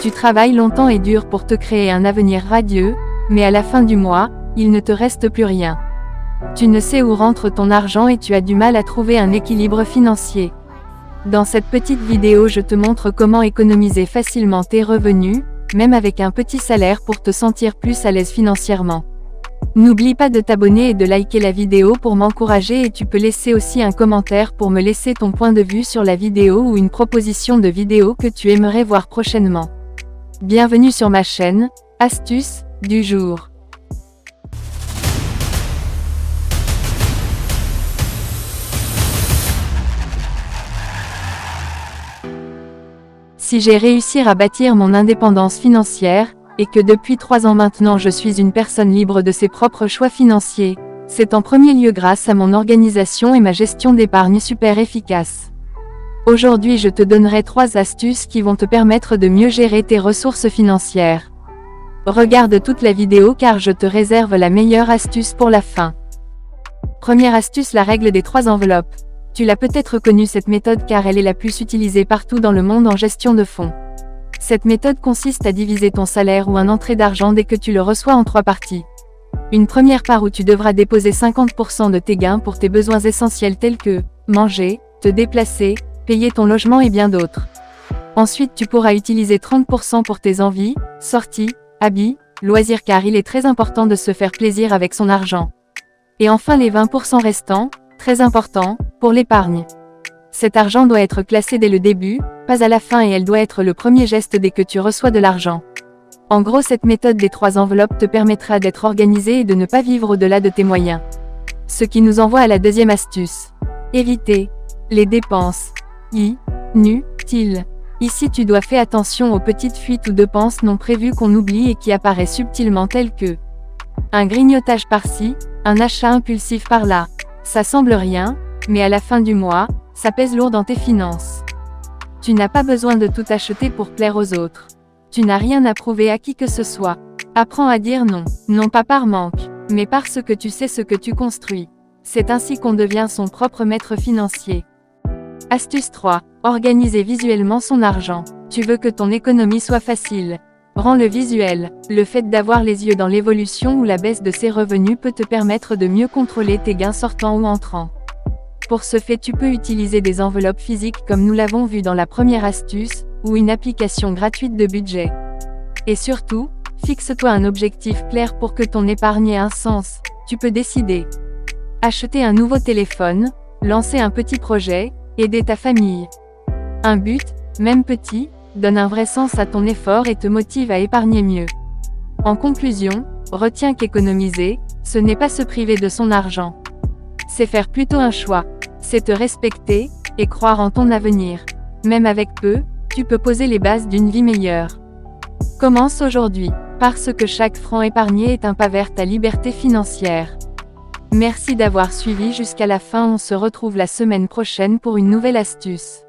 Tu travailles longtemps et dur pour te créer un avenir radieux, mais à la fin du mois, il ne te reste plus rien. Tu ne sais où rentre ton argent et tu as du mal à trouver un équilibre financier. Dans cette petite vidéo, je te montre comment économiser facilement tes revenus, même avec un petit salaire pour te sentir plus à l'aise financièrement. N'oublie pas de t'abonner et de liker la vidéo pour m'encourager et tu peux laisser aussi un commentaire pour me laisser ton point de vue sur la vidéo ou une proposition de vidéo que tu aimerais voir prochainement. Bienvenue sur ma chaîne, Astuces du jour. Si j'ai réussi à bâtir mon indépendance financière, et que depuis 3 ans maintenant je suis une personne libre de ses propres choix financiers, c'est en premier lieu grâce à mon organisation et ma gestion d'épargne super efficace. Aujourd'hui je te donnerai 3 astuces qui vont te permettre de mieux gérer tes ressources financières. Regarde toute la vidéo car je te réserve la meilleure astuce pour la fin. Première astuce, la règle des 3 enveloppes. Tu l'as peut-être connue cette méthode car elle est la plus utilisée partout dans le monde en gestion de fonds. Cette méthode consiste à diviser ton salaire ou une entrée d'argent dès que tu le reçois en 3 parties. Une première part où tu devras déposer 50% de tes gains pour tes besoins essentiels tels que manger, te déplacer, payer ton logement et bien d'autres. Ensuite tu pourras utiliser 30% pour tes envies, sorties, habits, loisirs car il est très important de se faire plaisir avec son argent. Et enfin les 20% restants, très important, pour l'épargne. Cet argent doit être classé dès le début, pas à la fin et elle doit être le premier geste dès que tu reçois de l'argent. En gros, cette méthode des 3 enveloppes te permettra d'être organisé et de ne pas vivre au-delà de tes moyens. Ce qui nous envoie à la deuxième astuce. Éviter les dépenses inutiles. Ici tu dois faire attention aux petites fuites ou dépenses non prévues qu'on oublie et qui apparaissent subtilement telles que un grignotage par-ci, un achat impulsif par-là. Ça semble rien, mais à la fin du mois, ça pèse lourd dans tes finances. Tu n'as pas besoin de tout acheter pour plaire aux autres. Tu n'as rien à prouver à qui que ce soit. Apprends à dire non, non pas par manque, mais parce que tu sais ce que tu construis. C'est ainsi qu'on devient son propre maître financier. Astuce 3. Organiser visuellement son argent. Tu veux que ton économie soit facile. Rends-le visuel. Le fait d'avoir les yeux dans l'évolution ou la baisse de ses revenus peut te permettre de mieux contrôler tes gains sortants ou entrants. Pour ce fait, tu peux utiliser des enveloppes physiques comme nous l'avons vu dans la première astuce, ou une application gratuite de budget. Et surtout, fixe-toi un objectif clair pour que ton épargne ait un sens. Tu peux décider. Acheter un nouveau téléphone, lancer un petit projet, aider ta famille. Un but, même petit, donne un vrai sens à ton effort et te motive à épargner mieux. En conclusion, retiens qu'économiser, ce n'est pas se priver de son argent. C'est faire plutôt un choix. C'est te respecter, et croire en ton avenir. Même avec peu, tu peux poser les bases d'une vie meilleure. Commence aujourd'hui, parce que chaque franc épargné est un pas vers ta liberté financière. Merci d'avoir suivi jusqu'à la fin, on se retrouve la semaine prochaine pour une nouvelle astuce.